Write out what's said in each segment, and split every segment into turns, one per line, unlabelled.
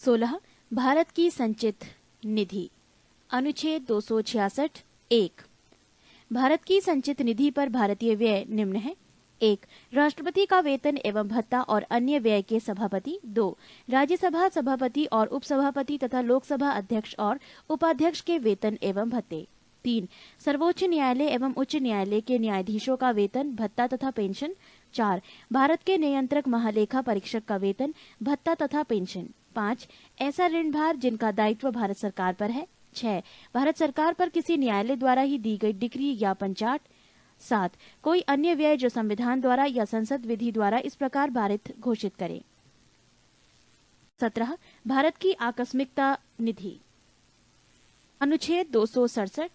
16 भारत की संचित निधि। अनुच्छेद 266 1 भारत की संचित निधि पर भारतीय व्यय निम्न है। 1 राष्ट्रपति का वेतन एवं भत्ता और अन्य व्यय के सभापति। 2 राज्यसभा सभापति और उपसभापति तथा लोकसभा अध्यक्ष और उपाध्यक्ष के वेतन एवं भत्ते। 3 सर्वोच्च न्यायालय एवं उच्च न्यायालय के न्यायाधीशों का वेतन, भत्ता तथा पेंशन। 4 भारत के नियंत्रक महालेखा परीक्षक का वेतन, भत्ता तथा पेंशन। 5 ऐसा ऋण भार जिनका दायित्व भारत सरकार पर है। 6 भारत सरकार पर किसी न्यायालय द्वारा ही दी गई डिक्री या पंचाट। 7 कोई अन्य व्यय जो संविधान द्वारा या संसद विधि द्वारा इस प्रकार भारित घोषित करे। 17 भारत की आकस्मिकता निधि। अनुच्छेद 267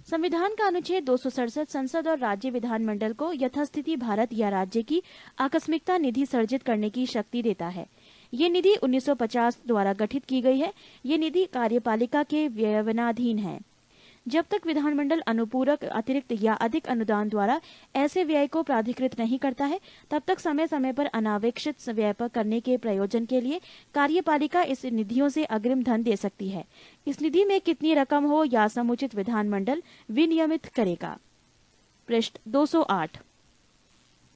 संविधान का अनुच्छेद 267 संसद और राज्य विधानमंडल को यथास्थिति भारत या राज्य की आकस्मिकता निधि सर्जित करने की शक्ति देता है। ये निधि 1950 द्वारा गठित की गई है। ये निधि कार्यपालिका के व्ययवनाधीन है। जब तक विधानमंडल अनुपूरक, अतिरिक्त या अधिक अनुदान द्वारा ऐसे व्यय को प्राधिकृत नहीं करता है, तब तक समय समय पर अनावेक्षित व्यय करने के प्रयोजन के लिए कार्यपालिका इस निधियों से अग्रिम धन दे सकती है। इस निधि में कितनी रकम हो या समुचित विधानमंडल विनियमित करेगा। पृष्ठ 208।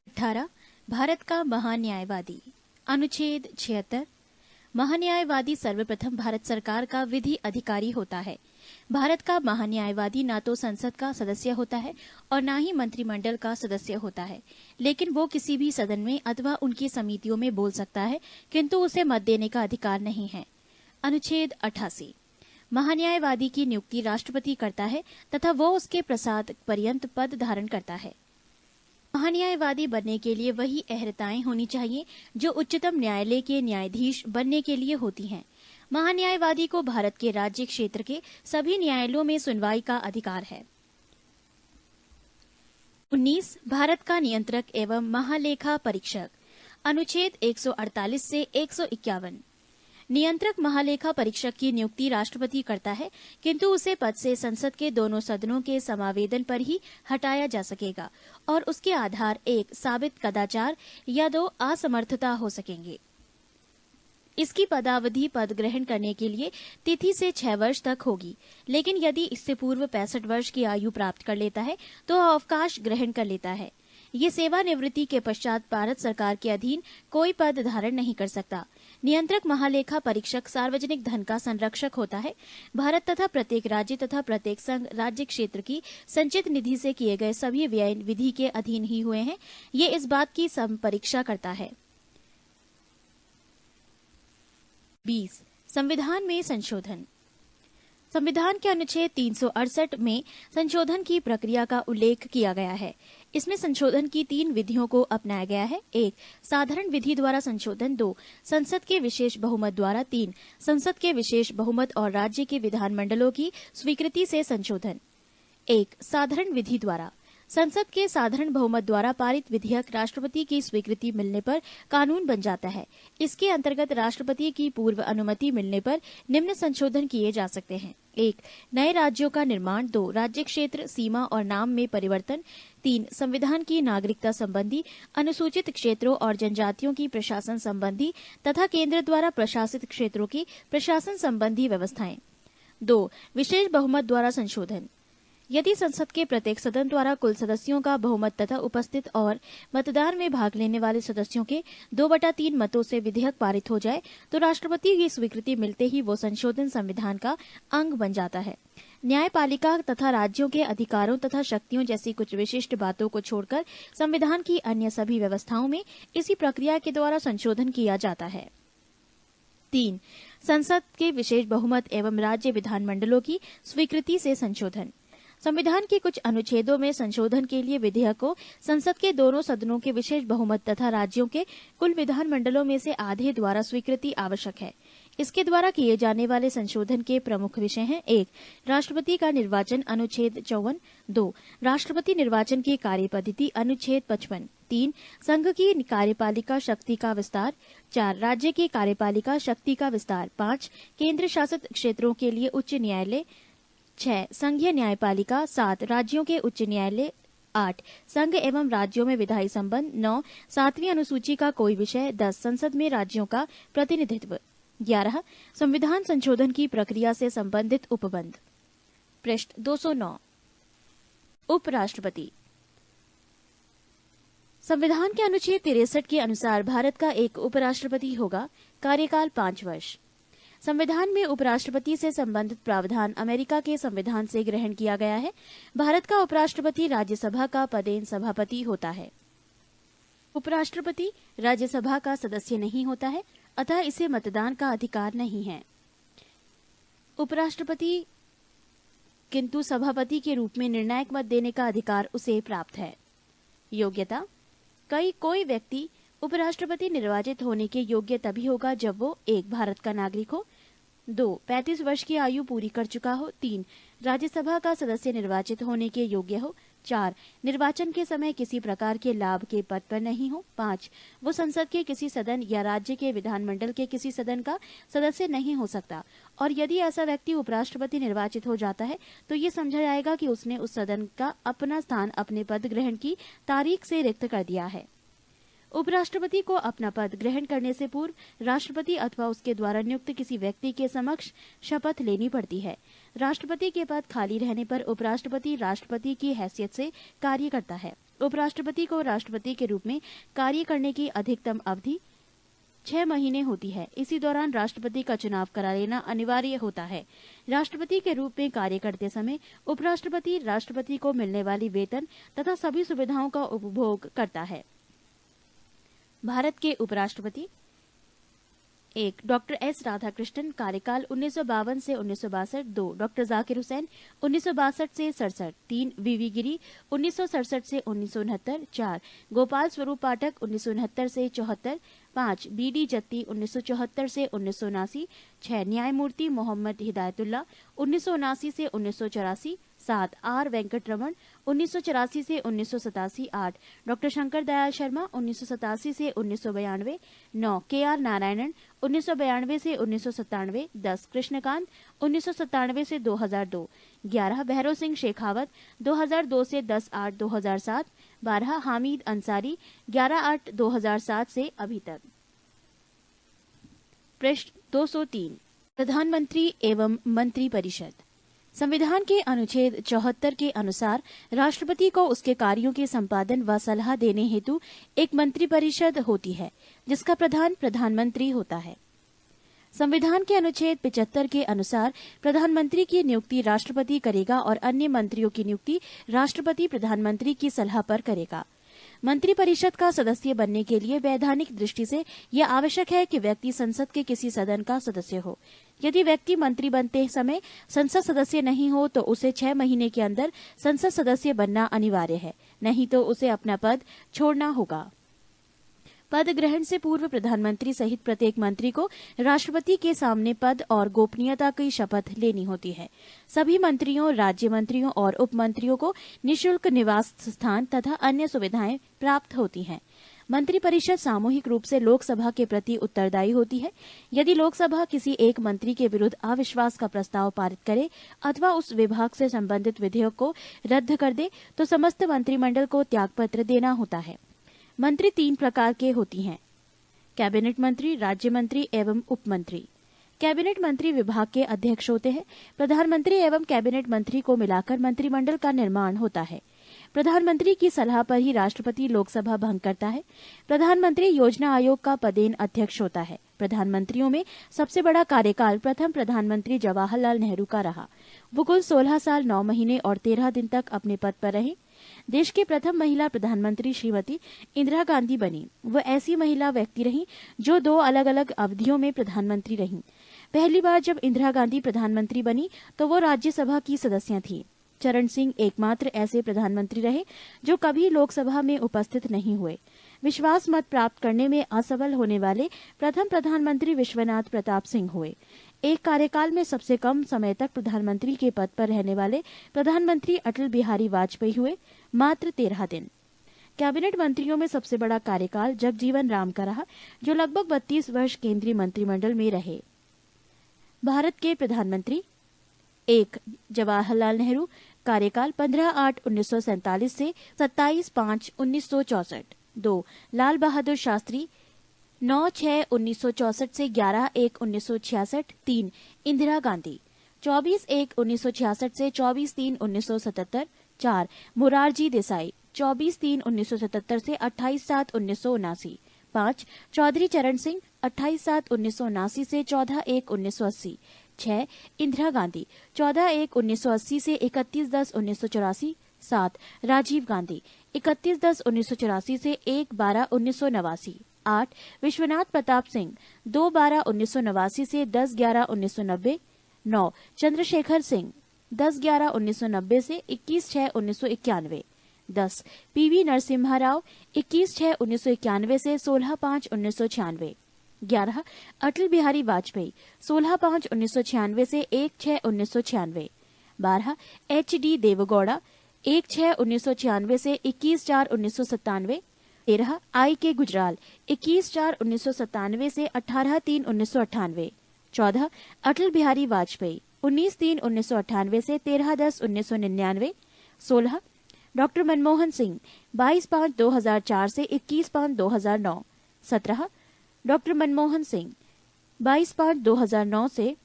18 भारत का महान्यायवादी। अनुच्छेद 76 महान्यायवादी सर्वप्रथम भारत सरकार का विधि अधिकारी होता है। भारत का महान्यायवादी न तो संसद का सदस्य होता है और न ही मंत्रिमंडल का सदस्य होता है, लेकिन वो किसी भी सदन में अथवा उनकी समितियों में बोल सकता है, किंतु उसे मत देने का अधिकार नहीं है। अनुच्छेद 88 महान्यायवादी की नियुक्ति राष्ट्रपति करता है तथा वो उसके प्रसाद पर्यंत पद धारण करता है। महान्यायवादी बनने के लिए वही अहर्ताएं होनी चाहिए जो उच्चतम न्यायालय के न्यायाधीश बनने के लिए होती हैं। महान्यायवादी को भारत के राज्य क्षेत्र के सभी न्यायालयों में सुनवाई का अधिकार है। 19 भारत का नियंत्रक एवं महालेखा परीक्षक। अनुच्छेद 148 से 151 नियंत्रक महालेखा परीक्षक की नियुक्ति राष्ट्रपति करता है, किंतु उसे पद से संसद के दोनों सदनों के समावेदन पर ही हटाया जा सकेगा और उसके आधार 1 साबित कदाचार या 2 असमर्थता हो सकेंगे। इसकी पदावधि पद ग्रहण करने के लिए तिथि से 6 वर्ष तक होगी, लेकिन यदि इससे पूर्व 65 वर्ष की आयु प्राप्त कर लेता है तो अवकाश ग्रहण कर लेता है। ये सेवानिवृत्ति के पश्चात भारत सरकार के अधीन कोई पद धारण नहीं कर सकता। नियंत्रक महालेखा परीक्षक सार्वजनिक धन का संरक्षक होता है। भारत तथा प्रत्येक राज्य तथा प्रत्येक संघ राज्य क्षेत्र की संचित निधि से किए गए सभी व्यय विधि के अधीन ही हुए हैं। ये इस बात की संपरीक्षा करता है। 20 संविधान में संशोधन। संविधान के अनुच्छेद 368 में संशोधन की प्रक्रिया का उल्लेख किया गया है। इसमें संशोधन की 3 विधियों को अपनाया गया है। 1 साधारण विधि द्वारा संशोधन। 2 संसद के विशेष बहुमत द्वारा। 3 संसद के विशेष बहुमत और राज्य के विधानमंडलों की स्वीकृति से संशोधन। 1 साधारण विधि द्वारा संसद के साधारण बहुमत द्वारा पारित विधेयक राष्ट्रपति की स्वीकृति मिलने पर कानून बन जाता है। इसके अंतर्गत राष्ट्रपति की पूर्व अनुमति मिलने पर निम्न संशोधन किए जा सकते हैं। 1 नए राज्यों का निर्माण। 2 राज्य क्षेत्र, सीमा और नाम में परिवर्तन। 3 संविधान की नागरिकता संबंधी, अनुसूचित क्षेत्रों और जनजातियों की प्रशासन संबंधी तथा केंद्र द्वारा प्रशासित क्षेत्रों की प्रशासन संबंधी व्यवस्थाएं। 2 विशेष बहुमत द्वारा संशोधन। यदि संसद के प्रत्येक सदन द्वारा कुल सदस्यों का बहुमत तथा उपस्थित और मतदान में भाग लेने वाले सदस्यों के 2/3 मतों से विधेयक पारित हो जाए तो राष्ट्रपति की स्वीकृति मिलते ही वो संशोधन संविधान का अंग बन जाता है। न्यायपालिका तथा राज्यों के अधिकारों तथा शक्तियों जैसी कुछ विशिष्ट बातों को छोड़कर संविधान की अन्य सभी व्यवस्थाओं में इसी प्रक्रिया के द्वारा संशोधन किया जाता है। 3 संसद के विशेष बहुमत एवं राज्य विधानमंडलों की स्वीकृति से संशोधन। संविधान के कुछ अनुच्छेदों में संशोधन के लिए विधेयक को संसद के दोनों सदनों के विशेष बहुमत तथा राज्यों के कुल विधानमंडलों में से आधे द्वारा स्वीकृति आवश्यक है। इसके द्वारा किए जाने वाले संशोधन के प्रमुख विषय हैं। 1 राष्ट्रपति का निर्वाचन। अनुच्छेद 54। 2 राष्ट्रपति निर्वाचन की कार्यपद्धति। अनुच्छेद 55। 3 संघ की कार्यपालिका शक्ति का विस्तार। 4 राज्य की कार्यपालिका शक्ति का विस्तार। 5 केंद्र शासित क्षेत्रों के लिए उच्च न्यायालय। 6 संघीय न्यायपालिका। 7 राज्यों के उच्च न्यायालय। 8 संघ एवं राज्यों में विधायी संबंध। 9 7वीं अनुसूची का कोई विषय। 10 संसद में राज्यों का प्रतिनिधित्व। 11. संविधान संशोधन की प्रक्रिया से संबंधित उपबंध। पृष्ठ 209। उपराष्ट्रपति। संविधान के अनुच्छेद 63 के अनुसार भारत का एक उपराष्ट्रपति होगा। कार्यकाल 5 वर्ष। संविधान में उपराष्ट्रपति से संबंधित प्रावधान अमेरिका के संविधान से ग्रहण किया गया है। भारत का उपराष्ट्रपति राज्यसभा का पदेन सभापति होता है। उपराष्ट्रपति राज्यसभा का सदस्य नहीं होता है, अतः इसे मतदान का अधिकार नहीं है। उपराष्ट्रपति किंतु सभापति के रूप में निर्णायक मत देने का अधिकार उसे प्राप्त है। योग्यता। कोई व्यक्ति उपराष्ट्रपति निर्वाचित होने के योग्य तभी होगा जब वो 1. भारत का नागरिक हो, 2. 35 वर्ष की आयु पूरी कर चुका हो, 3. राज्यसभा का सदस्य निर्वाचित होने के योग्य हो, 4. निर्वाचन के समय किसी प्रकार के लाभ के पद पर नहीं हो, 5. वो संसद के किसी सदन या राज्य के विधानमंडल के किसी सदन का सदस्य नहीं हो सकता, और यदि ऐसा व्यक्ति उपराष्ट्रपति निर्वाचित हो जाता है तो ये समझा जाएगा कि उसने उस सदन का अपना स्थान अपने पद ग्रहण की तारीख से रिक्त कर दिया है। उपराष्ट्रपति को अपना पद ग्रहण करने से पूर्व राष्ट्रपति अथवा उसके द्वारा नियुक्त किसी व्यक्ति के समक्ष शपथ लेनी पड़ती है। राष्ट्रपति के पद खाली रहने पर उपराष्ट्रपति राष्ट्रपति की हैसियत से कार्य करता है। उपराष्ट्रपति को राष्ट्रपति के रूप में कार्य करने की अधिकतम अवधि 6 महीने होती है। इसी दौरान राष्ट्रपति का चुनाव करा लेना अनिवार्य होता है। राष्ट्रपति के रूप में कार्य करते समय उपराष्ट्रपति राष्ट्रपति को मिलने वाली वेतन तथा सभी सुविधाओं का उपभोग करता है। भारत के उपराष्ट्रपति। 1. डॉक्टर एस राधाकृष्णन, कार्यकाल 1952 से 1962। 2. डॉक्टर जाकिर हुसैन, 1962 से 67। 3. वीवी गिरी, 1967 से 1969। 4. गोपाल स्वरूप पाठक, 1969 से 74। 5. बीडी जत्ती, 1974 से 1979। 6. न्यायमूर्ति मोहम्मद हिदायतुल्लाह, 1979 से 1984। 7. आर वेंकटरमण, 1984 से 1987। 8. डॉक्टर शंकर दयाल शर्मा, 1987 से 1992। 9. के आर नारायणन, 1992 से 1997। 10. कृष्णकांत, 1997 से 2002। 11. भैरव सिंह शेखावत, 2002 से 10/8/2007। 12. हामिद अंसारी, 11/8/2007 से अभी तक। पृष्ठ 203। प्रधानमंत्री एवं मंत्री परिषद। संविधान के अनुच्छेद 74 के अनुसार राष्ट्रपति को उसके कार्यों के संपादन व सलाह देने हेतु एक मंत्री परिषद होती है, जिसका प्रधान प्रधानमंत्री होता है। संविधान के अनुच्छेद 75 के अनुसार प्रधानमंत्री की नियुक्ति राष्ट्रपति करेगा और अन्य मंत्रियों की नियुक्ति राष्ट्रपति प्रधानमंत्री की सलाह पर करेगा। मंत्री परिषद का सदस्य बनने के लिए वैधानिक दृष्टि से यह आवश्यक है कि व्यक्ति संसद के किसी सदन का सदस्य हो। यदि व्यक्ति मंत्री बनते समय संसद सदस्य नहीं हो तो उसे 6 महीने के अंदर संसद सदस्य बनना अनिवार्य है, नहीं तो उसे अपना पद छोड़ना होगा। पद ग्रहण से पूर्व प्रधानमंत्री सहित प्रत्येक मंत्री को राष्ट्रपति के सामने पद और गोपनीयता की शपथ लेनी होती है। सभी मंत्रियों, राज्य मंत्रियों और उप मंत्रियों को निःशुल्क निवास स्थान तथा अन्य सुविधाएं प्राप्त होती हैं। मंत्री परिषद सामूहिक रूप से लोकसभा के प्रति उत्तरदायी होती है। यदि लोकसभा किसी एक मंत्री के विरुद्ध अविश्वास का प्रस्ताव पारित करे अथवा उस विभाग से संबंधित विधेयक को रद्द कर दे तो समस्त मंत्रिमंडल को त्यागपत्र देना होता है। मंत्री 3 प्रकार के होती हैं: कैबिनेट मंत्री, राज्य मंत्री एवं उप मंत्री। कैबिनेट मंत्री विभाग के अध्यक्ष होते हैं। प्रधानमंत्री एवं कैबिनेट मंत्री को मिलाकर मंत्रिमंडल का निर्माण होता है। प्रधानमंत्री की सलाह पर ही राष्ट्रपति लोकसभा भंग करता है। प्रधानमंत्री योजना आयोग का पदेन अध्यक्ष होता है। प्रधानमंत्रियों में सबसे बड़ा कार्यकाल प्रथम प्रधानमंत्री जवाहरलाल नेहरू का रहा। वो कुल 16 साल 9 महीने और 13 दिन तक अपने पद पर रहे। देश की प्रथम महिला प्रधानमंत्री श्रीमती इंदिरा गांधी बनी। वो ऐसी महिला व्यक्ति रही जो 2 अलग अलग अवधियों में प्रधानमंत्री रही। पहली बार जब इंदिरा गांधी प्रधानमंत्री बनी तो वो राज्यसभा की सदस्य थी। चरण सिंह एकमात्र ऐसे प्रधानमंत्री रहे जो कभी लोकसभा में उपस्थित नहीं हुए। विश्वास मत प्राप्त करने में असफल होने वाले प्रथम प्रधानमंत्री विश्वनाथ प्रताप सिंह हुए। एक कार्यकाल में सबसे कम समय तक प्रधानमंत्री के पद पर रहने वाले प्रधानमंत्री अटल बिहारी वाजपेयी हुए, मात्र 13 दिन। कैबिनेट मंत्रियों में सबसे बड़ा कार्यकाल जगजीवन राम का रहा, जो लगभग 32 वर्ष केंद्रीय मंत्रिमंडल में रहे। भारत के प्रधानमंत्री: 1. जवाहरलाल नेहरू, कार्यकाल 15/8/1947 से 27/5/1964। 2. लाल बहादुर शास्त्री, 9/6/1964 से 11/1/1966 3 इंदिरा गांधी। 24/1/1966 से 24/3/1977 4 मोरारजी देसाई। 24/3/1977 से 28/7/1979 5 चौधरी चरण सिंह। 28/7/1979 से 14/1/1980 6 इंदिरा गांधी। 14/1/1980 से 31/10/1984 7 राजीव गांधी। 31/10/1984 से 1/12/1989 8 विश्वनाथ प्रताप सिंह। 2/12/1989 से 10/11/1990 9 चंद्रशेखर सिंह। 10/11/1990 से 21/6/1991 10 पीवी नरसिम्हा राव। 21/6/1991 से 16/5/1996 11 अटल बिहारी वाजपेयी। 16/5/1996 से 1/6/1996 12 HD देवगौड़ा। 1/6/1996 से 21/4/1997 13 I.K. गुजराल। 21/4/1997 से 18/3/1998 14 अटल बिहारी वाजपेयी। 19/3/1998 से 13/10/1999 16 डॉक्टर मनमोहन सिंह। 22/5/2004 से 21/5/2009 17 डॉक्टर मनमोहन सिंह। 22/5/2009 से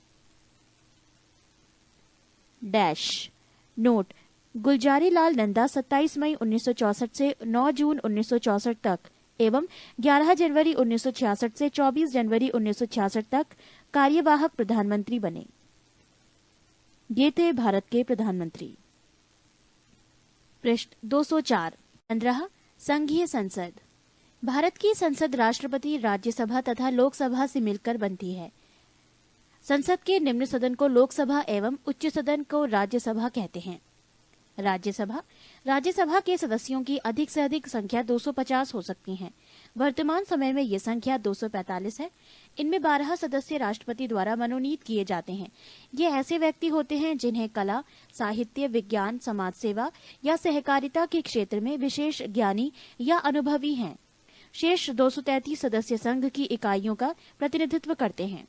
डैश नोट गुलजारी लाल नंदा 27 मई 1964 से 9 जून 1964 तक एवं 11 जनवरी 1966 से 24 जनवरी 1966 तक कार्यवाहक प्रधानमंत्री बने। ये थे भारत के प्रधानमंत्री। पृष्ठ 204 15 संघीय संसद। भारत की संसद राष्ट्रपति, राज्यसभा तथा लोकसभा से मिलकर बनती है। संसद के निम्न सदन को लोकसभा एवं उच्च सदन को राज्यसभा कहते हैं। राज्यसभा के सदस्यों की अधिक से अधिक संख्या 250 हो सकती है। वर्तमान समय में ये संख्या 245 है। इनमें 12 सदस्य राष्ट्रपति द्वारा मनोनीत किए जाते हैं। ये ऐसे व्यक्ति होते हैं जिन्हें कला, साहित्य, विज्ञान, समाज सेवा या सहकारिता के क्षेत्र में विशेष ज्ञानी या अनुभवी हैं। शेष 233 सदस्य संघ की इकाइयों का प्रतिनिधित्व करते हैं।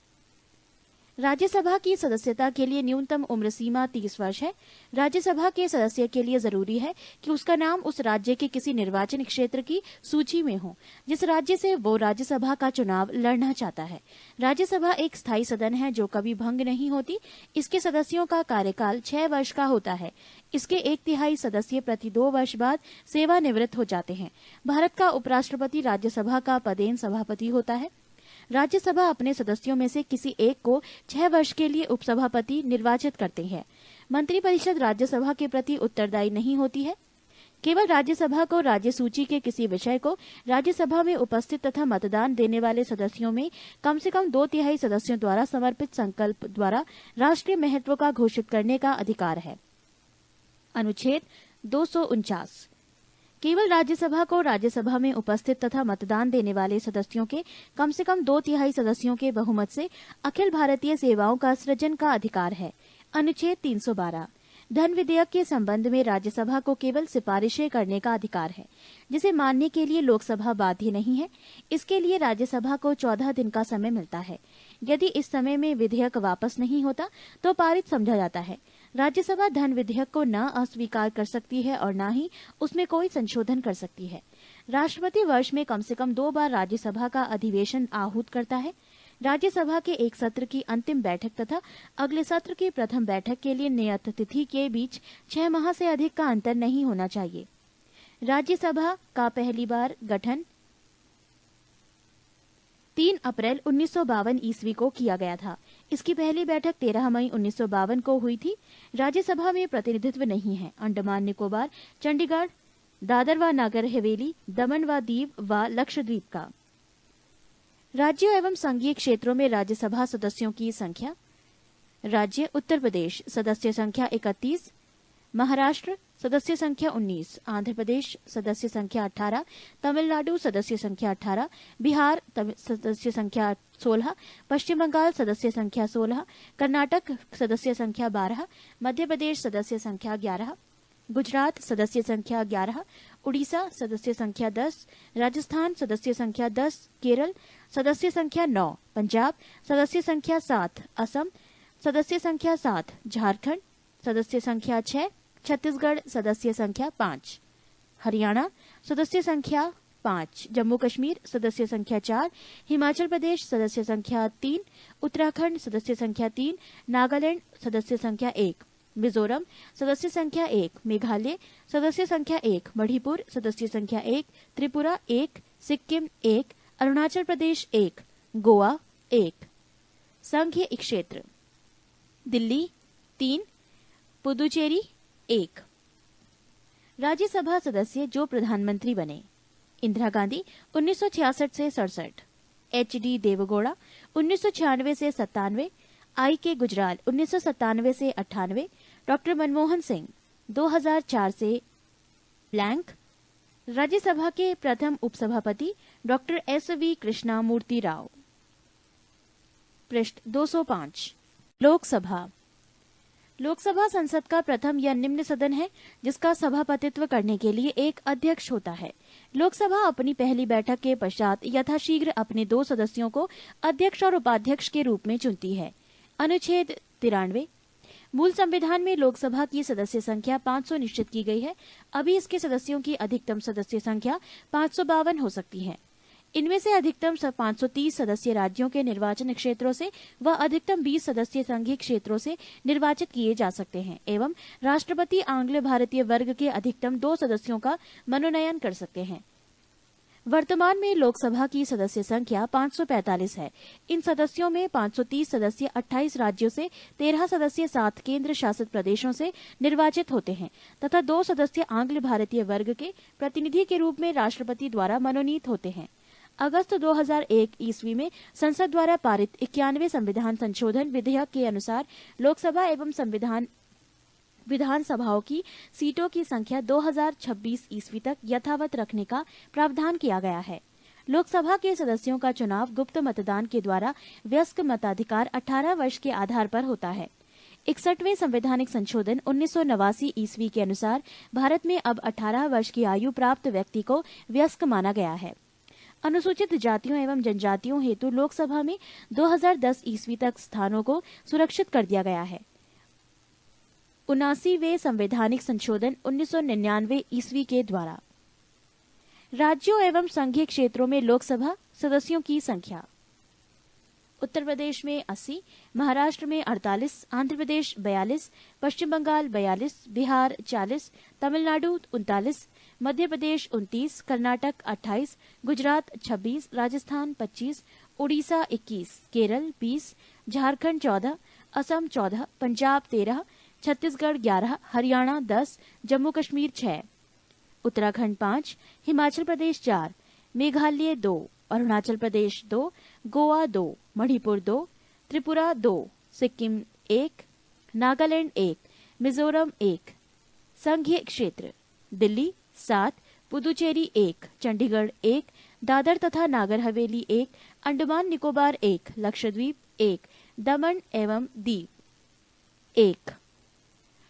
राज्यसभा की सदस्यता के लिए न्यूनतम उम्र सीमा 30 वर्ष है। राज्यसभा के सदस्य के लिए जरूरी है कि उसका नाम उस राज्य के किसी निर्वाचन क्षेत्र की सूची में हो जिस राज्य से वो राज्यसभा का चुनाव लड़ना चाहता है। राज्यसभा एक स्थायी सदन है जो कभी भंग नहीं होती। इसके सदस्यों का कार्यकाल 6 वर्ष का होता है। इसके 1/3 सदस्य प्रति 2 वर्ष बाद सेवानिवृत्त हो जाते हैं। भारत का उपराष्ट्रपति राज्यसभा का पदेन सभापति होता है। राज्यसभा अपने सदस्यों में से किसी एक को 6 वर्ष के लिए उपसभापति निर्वाचित करते हैं। मंत्रिपरिषद राज्यसभा के प्रति उत्तरदायी नहीं होती है। केवल राज्यसभा को राज्य सूची के किसी विषय को राज्यसभा में उपस्थित तथा मतदान देने वाले सदस्यों में कम से कम 2/3 सदस्यों द्वारा समर्पित संकल्प द्वारा राष्ट्रीय महत्व का घोषित करने का अधिकार है। अनुच्छेद 249 केवल राज्यसभा को राज्यसभा में उपस्थित तथा मतदान देने वाले सदस्यों के कम से कम 2/3 सदस्यों के बहुमत से अखिल भारतीय सेवाओं का सृजन का अधिकार है। अनुच्छेद 312 धन विधेयक के संबंध में राज्यसभा को केवल सिफारिशें करने का अधिकार है, जिसे मानने के लिए लोकसभा बाध्य नहीं है। इसके लिए राज्यसभा को 14 दिन का समय मिलता है। यदि इस समय में विधेयक वापस नहीं होता तो पारित समझा जाता है। राज्यसभा धन विधेयक को न अस्वीकार कर सकती है और न ही उसमें कोई संशोधन कर सकती है। राष्ट्रपति वर्ष में कम से कम 2 बार राज्यसभा का अधिवेशन आहूत करता है। राज्यसभा के एक सत्र की अंतिम बैठक तथा अगले सत्र की प्रथम बैठक के लिए नियत तिथि के बीच 6 माह से अधिक का अंतर नहीं होना चाहिए। राज्यसभा का पहली बार गठन 3 अप्रैल 1952 ईस्वी को किया गया था। इसकी पहली बैठक 13 मई 1952 को हुई थी। राज्यसभा में प्रतिनिधित्व नहीं है। अंडमान निकोबार, चंडीगढ़, दादर व नागर हवेली, दमन व दीव व लक्षद्वीप का। राज्यों एवं संघीय क्षेत्रों में राज्यसभा सदस्यों की संख्या। राज्य उत्तर प्रदेश सदस्य संख्या 31, महाराष्ट्र सदस्य संख्या 19, आंध्र प्रदेश सदस्य संख्या 18, तमिलनाडु सदस्य संख्या 18, बिहार सदस्य संख्या 16, पश्चिम बंगाल सदस्य संख्या 16, कर्नाटक सदस्य संख्या 12, मध्य प्रदेश सदस्य संख्या 11, गुजरात सदस्य संख्या 11, उड़ीसा सदस्य संख्या 10, राजस्थान सदस्य संख्या 10, केरल सदस्य संख्या 9, पंजाब सदस्य संख्या 7, असम सदस्य संख्या 7, झारखंड सदस्य संख्या 6, छत्तीसगढ़ सदस्य संख्या 5, हरियाणा सदस्य संख्या 5, जम्मू कश्मीर सदस्य संख्या 4, हिमाचल प्रदेश सदस्य संख्या 3, उत्तराखंड सदस्य संख्या 3, नागालैंड सदस्य संख्या 1, मिजोरम सदस्य संख्या 1, मेघालय सदस्य संख्या 1, मणिपुर सदस्य संख्या 1, त्रिपुरा 1, सिक्किम 1, अरुणाचल प्रदेश 1, गोवा 1। संघीय क्षेत्र दिल्ली 3, पुदुचेरी 1। राज्यसभा सदस्य जो प्रधानमंत्री बने: इंदिरा गांधी 1966 से 67, एच.डी. देवेगौड़ा 1996 से 97, आई.के. गुजराल 1997 से 98, डॉक्टर मनमोहन सिंह 2004 से ब्लैंक। राज्यसभा के प्रथम उपसभापति डॉक्टर एस.वी. कृष्णा मूर्ति राव। पृष्ठ 205। लोकसभा संसद का प्रथम या निम्न सदन है जिसका सभापतित्व करने के लिए एक अध्यक्ष होता है। लोकसभा अपनी पहली बैठक के पश्चात यथाशीघ्र अपने 2 सदस्यों को अध्यक्ष और उपाध्यक्ष के रूप में चुनती है। अनुच्छेद 93। मूल संविधान में लोकसभा की सदस्य संख्या 500 निश्चित की गई है। अभी इसके सदस्यों की अधिकतम सदस्य संख्या 552 हो सकती है। इनमें से अधिकतम 530 सदस्य राज्यों के निर्वाचन क्षेत्रों से व अधिकतम 20 सदस्य संघीय क्षेत्रों से निर्वाचित किए जा सकते हैं एवं राष्ट्रपति आंग्ल भारतीय वर्ग के अधिकतम 2 सदस्यों का मनोनयन कर सकते हैं। वर्तमान में लोकसभा की सदस्य संख्या 545 है। इन सदस्यों में 530 सदस्य 28 राज्यों से, 13 सदस्य 7 केंद्र शासित प्रदेशों से निर्वाचित होते हैं तथा 2 सदस्य आंग्ल भारतीय वर्ग के प्रतिनिधि के रूप में राष्ट्रपति द्वारा मनोनीत होते हैं। अगस्त 2001 ईस्वी में संसद द्वारा पारित 91 संविधान संशोधन विधेयक के अनुसार लोकसभा एवं विधानसभाओं की सीटों की संख्या 2026 ईस्वी तक यथावत रखने का प्रावधान किया गया है। लोकसभा के सदस्यों का चुनाव गुप्त मतदान के द्वारा वयस्क मताधिकार 18 वर्ष के आधार पर होता है। 61वें संवैधानिक संशोधन 1989 ईस्वी के अनुसार भारत में अब 18 वर्ष की आयु प्राप्त व्यक्ति को वयस्क माना गया है। अनुसूचित जातियों एवं जनजातियों हेतु लोकसभा में 2010 ईस्वी तक स्थानों को सुरक्षित कर दिया गया है। 79वें संवैधानिक संशोधन 1999 ईस्वी के द्वारा। राज्यों एवं संघीय क्षेत्रों में लोकसभा सदस्यों की संख्या: उत्तर प्रदेश में 80, महाराष्ट्र में 48, आंध्र प्रदेश 42, पश्चिम बंगाल 42, बिहार 40, तमिलनाडु 39, मध्य प्रदेश 29, कर्नाटक 28, गुजरात 26, राजस्थान 25, उड़ीसा 21, केरल 20, झारखंड 14, असम 14, पंजाब 13, छत्तीसगढ़ 11, हरियाणा 10, जम्मू कश्मीर 6, उत्तराखंड 5, हिमाचल प्रदेश 4, मेघालय 2, अरुणाचल प्रदेश 2, गोवा 2, मणिपुर 2, त्रिपुरा 2, सिक्किम 1, नागालैंड 1, मिजोरम 1। संघीय क्षेत्र दिल्ली 7, पुदुचेरी 1, चंडीगढ़ 1, दादर तथा नागर हवेली 1, अंडमान निकोबार 1, लक्षद्वीप 1, दमन एवं दीव 1।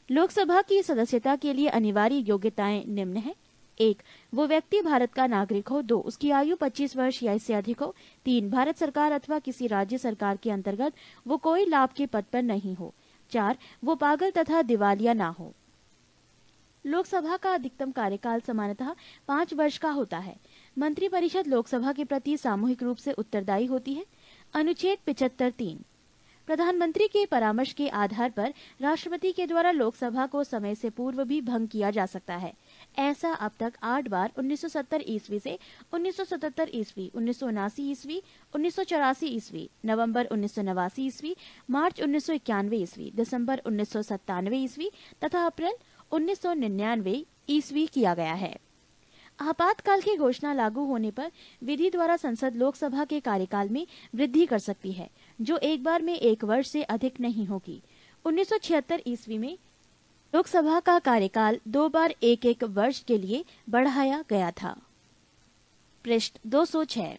लोकसभा की सदस्यता के लिए अनिवार्य योग्यताएं निम्न हैं: 1. वो व्यक्ति भारत का नागरिक हो। 2. उसकी आयु 25 वर्ष या इससे अधिक हो। 3. भारत सरकार अथवा किसी राज्य सरकार के अंतर्गत वो कोई लाभ के पद पर नहीं हो। 4. वो पागल तथा दिवालिया ना हो। लोकसभा का अधिकतम कार्यकाल सामान्यतः 5 वर्ष का होता है। मंत्रिपरिषद लोकसभा के प्रति सामूहिक रूप से उत्तरदायी होती है। अनुच्छेद 75(3) प्रधानमंत्री के परामर्श के आधार पर राष्ट्रपति के द्वारा लोकसभा को समय से पूर्व भी भंग किया जा सकता है। ऐसा अब तक 8 बार 1970 ईस्वी से 1977 ईस्वी, 1979 ईस्वी, 1984 ईस्वी, नवंबर 1989 ईस्वी, मार्च 1991 ईस्वी, दिसंबर 1997 ईस्वी तथा अप्रैल 1999 ईस्वी किया गया है। आपातकाल की घोषणा लागू होने पर विधि द्वारा संसद लोकसभा के कार्यकाल में वृद्धि कर सकती है, जो एक बार में 1 वर्ष से अधिक नहीं होगी। 1976 ईस्वी में लोकसभा का कार्यकाल 2 बार 1-1 वर्ष के लिए बढ़ाया गया था। पृष्ठ 206।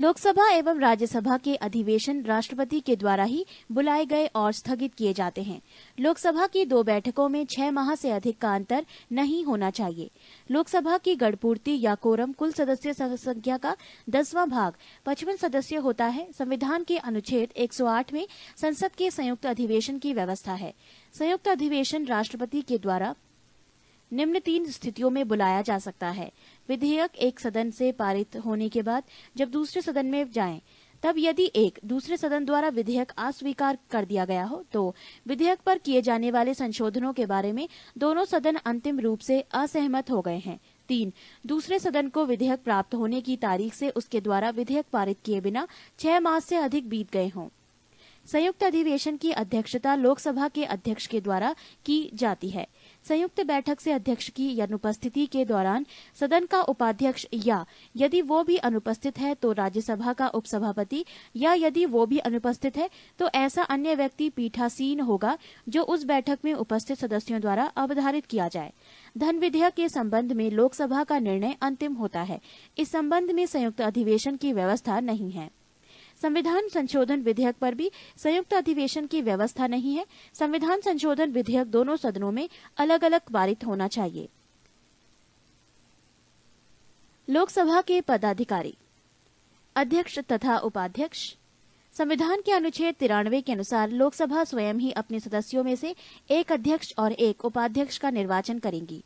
लोकसभा एवं राज्यसभा के अधिवेशन राष्ट्रपति के द्वारा ही बुलाए गए और स्थगित किए जाते हैं। लोकसभा की 2 बैठकों में 6 माह से अधिक का अंतर नहीं होना चाहिए। लोकसभा की गणपूर्ति या कोरम कुल सदस्य संख्या का 10वां भाग 55 सदस्य होता है। संविधान के अनुच्छेद 108 में संसद के संयुक्त अधिवेशन की व्यवस्था है। संयुक्त अधिवेशन राष्ट्रपति के द्वारा निम्न 3 स्थितियों में बुलाया जा सकता है। विधेयक एक सदन से पारित होने के बाद जब दूसरे सदन में जाए, तब यदि एक दूसरे सदन द्वारा विधेयक अस्वीकार कर दिया गया हो तो विधेयक पर किए जाने वाले संशोधनों के बारे में दोनों सदन अंतिम रूप से असहमत हो गए हैं। 3. दूसरे सदन को विधेयक प्राप्त होने की तारीख से उसके द्वारा विधेयक पारित किए बिना 6 मास से अधिक बीत गए हों। संयुक्त अधिवेशन की अध्यक्षता लोकसभा के अध्यक्ष के द्वारा की जाती है। संयुक्त बैठक से अध्यक्ष की अनुपस्थिति के दौरान सदन का उपाध्यक्ष या यदि वो भी अनुपस्थित है तो राज्यसभा का उपसभापति या यदि वो भी अनुपस्थित है तो ऐसा अन्य व्यक्ति पीठासीन होगा जो उस बैठक में उपस्थित सदस्यों द्वारा अवधारित किया जाए। धन विधेयक के संबंध में लोकसभा का निर्णय अंतिम होता है। इस संबंध में संयुक्त अधिवेशन की व्यवस्था नहीं है। संविधान संशोधन विधेयक पर भी संयुक्त अधिवेशन की व्यवस्था नहीं है। संविधान संशोधन विधेयक दोनों सदनों में अलग अलग पारित होना चाहिए। लोकसभा के पदाधिकारी, अध्यक्ष तथा उपाध्यक्ष। संविधान के अनुच्छेद 93 के अनुसार लोकसभा स्वयं ही अपने सदस्यों में से एक अध्यक्ष और एक उपाध्यक्ष का निर्वाचन करेंगी।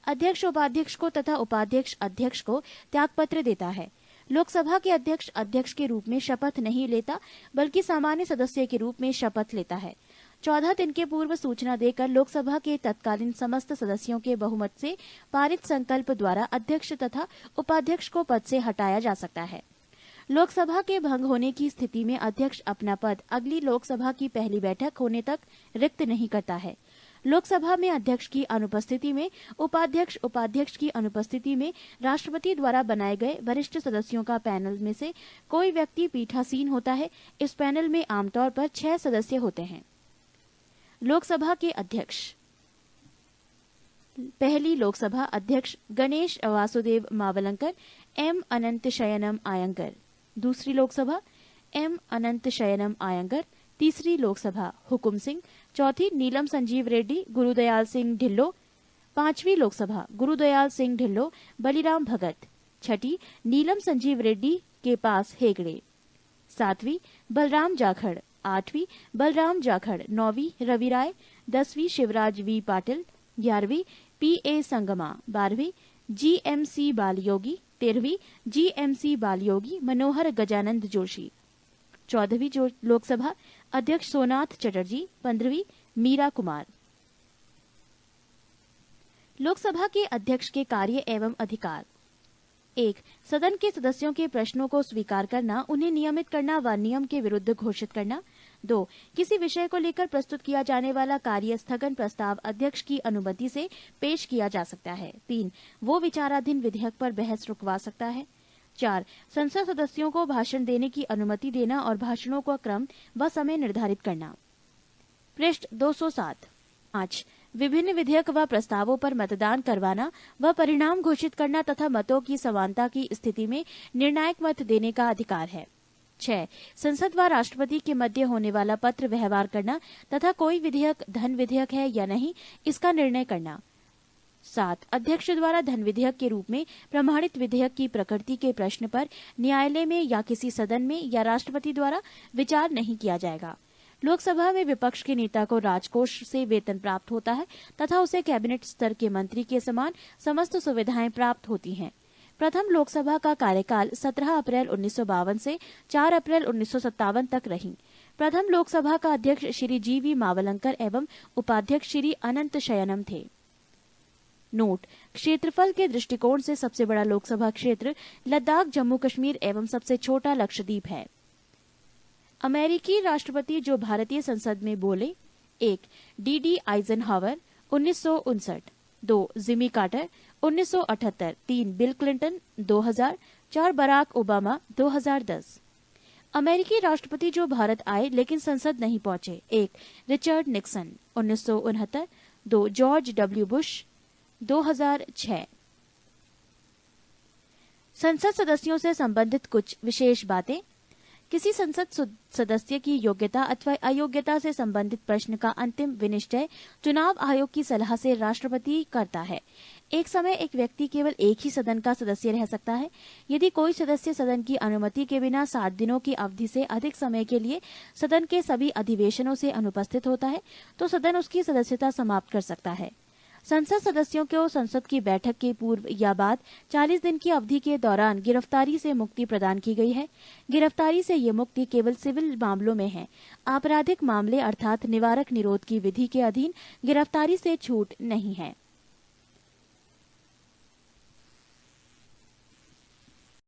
अध्यक्ष उपाध्यक्ष को तथा उपाध्यक्ष अध्यक्ष को त्यागपत्र देता है। लोकसभा के अध्यक्ष अध्यक्ष के रूप में शपथ नहीं लेता बल्कि सामान्य सदस्य के रूप में शपथ लेता है। 14 दिन के पूर्व सूचना देकर लोकसभा के तत्कालीन समस्त सदस्यों के बहुमत से पारित संकल्प द्वारा अध्यक्ष तथा उपाध्यक्ष को पद से हटाया जा सकता है। लोकसभा के भंग होने की स्थिति में अध्यक्ष अपना पद अगली लोकसभा की पहली बैठक होने तक रिक्त नहीं करता है। लोकसभा में अध्यक्ष की अनुपस्थिति में उपाध्यक्ष उपाध्यक्ष की अनुपस्थिति में राष्ट्रपति द्वारा बनाए गए वरिष्ठ सदस्यों का पैनल में से कोई व्यक्ति पीठासीन होता है। इस पैनल में आमतौर पर 6 सदस्य होते हैं। लोकसभा के अध्यक्ष। पहली लोकसभा अध्यक्ष गणेश वासुदेव मावलंकर, एम अनंत शयनम आयंगर। दूसरी लोकसभा एम अनंत शयनम आयंगर। तीसरी लोकसभा हुकुम सिंह। चौथी नीलम संजीव रेड्डी, गुरुदयाल सिंह ढिल्लो। पांचवी लोकसभा गुरुदयाल सिंह ढिल्लो, बलिराम भगत। छठी नीलम संजीव रेड्डी के पास हेगड़े। सातवीं बलराम जाखड़। आठवीं बलराम जाखड़। नौवीं रवि राय। 10वीं शिवराज वी पाटिल। 11वीं पी.ए. संगमा। 12वीं जी.एम.सी. बालयोगी। 13वीं जी.एम.सी. बालयोगी मनोहर गजानंद जोशी। 14वीं लोकसभा अध्यक्ष सोमनाथ चटर्जी। 15वीं मीरा कुमार। लोकसभा के अध्यक्ष के कार्य एवं अधिकार। 1. सदन के सदस्यों के प्रश्नों को स्वीकार करना, उन्हें नियमित करना व नियम के विरुद्ध घोषित करना। 2. किसी विषय को लेकर प्रस्तुत किया जाने वाला कार्य स्थगन प्रस्ताव अध्यक्ष की अनुमति से पेश किया जा सकता है। 3. वो विचाराधीन विधेयक पर बहस रुकवा सकता है। 4. संसद सदस्यों को भाषण देने की अनुमति देना और भाषणों का क्रम व समय निर्धारित करना। पृष्ठ 207। 5. विभिन्न विधेयक व प्रस्तावों पर मतदान करवाना व परिणाम घोषित करना तथा मतों की समानता की स्थिति में निर्णायक मत देने का अधिकार है। 6. संसद व राष्ट्रपति के मध्य होने वाला पत्र व्यवहार करना तथा कोई विधेयक धन विधेयक है या नहीं इसका निर्णय करना। 7. अध्यक्ष द्वारा धन विधेयक के रूप में प्रमाणित विधेयक की प्रकृति के प्रश्न पर न्यायालय में या किसी सदन में या राष्ट्रपति द्वारा विचार नहीं किया जाएगा। लोकसभा में विपक्ष के नेता को राजकोष से वेतन प्राप्त होता है तथा उसे कैबिनेट स्तर के मंत्री के समान समस्त सुविधाएं प्राप्त होती हैं। प्रथम लोकसभा का कार्यकाल 17 अप्रैल 1952 से 4 अप्रैल 1957 तक रही। प्रथम लोकसभा का अध्यक्ष श्री जी.वी. मावलंकर एवं उपाध्यक्ष श्री अनंत शयनम थे। नोट: क्षेत्रफल के दृष्टिकोण से सबसे बड़ा लोकसभा क्षेत्र लद्दाख, जम्मू कश्मीर एवं सबसे छोटा लक्षद्वीप है। अमेरिकी राष्ट्रपति जो भारतीय संसद में बोले। 1. D D. Eisenhower 1959। 2. Jimmy Carter 1978। 3. Bill Clinton 2000। 4. Barack Obama 2010। अमेरिकी राष्ट्रपति जो भारत आए लेकिन संसद नहीं पहुंचे। 1. Richard Nixon 1969। 2. George W Bush 2006। संसद सदस्यों से संबंधित कुछ विशेष बातें। किसी संसद सदस्य की योग्यता अथवा अयोग्यता से संबंधित प्रश्न का अंतिम विनिश्चय चुनाव आयोग की सलाह से राष्ट्रपति करता है। एक समय एक व्यक्ति केवल एक ही सदन का सदस्य रह सकता है। यदि कोई सदस्य सदन की अनुमति के बिना 60 दिनों की अवधि से अधिक समय के लिए सदन के सभी अधिवेशनों से अनुपस्थित होता है तो सदन उसकी सदस्यता समाप्त कर सकता है। संसद सदस्यों को संसद की बैठक के पूर्व या बाद 40 दिन की अवधि के दौरान गिरफ्तारी से मुक्ति प्रदान की गई है। गिरफ्तारी से ये मुक्ति केवल सिविल मामलों में है। आपराधिक मामले अर्थात निवारक निरोध की विधि के अधीन गिरफ्तारी से छूट नहीं है।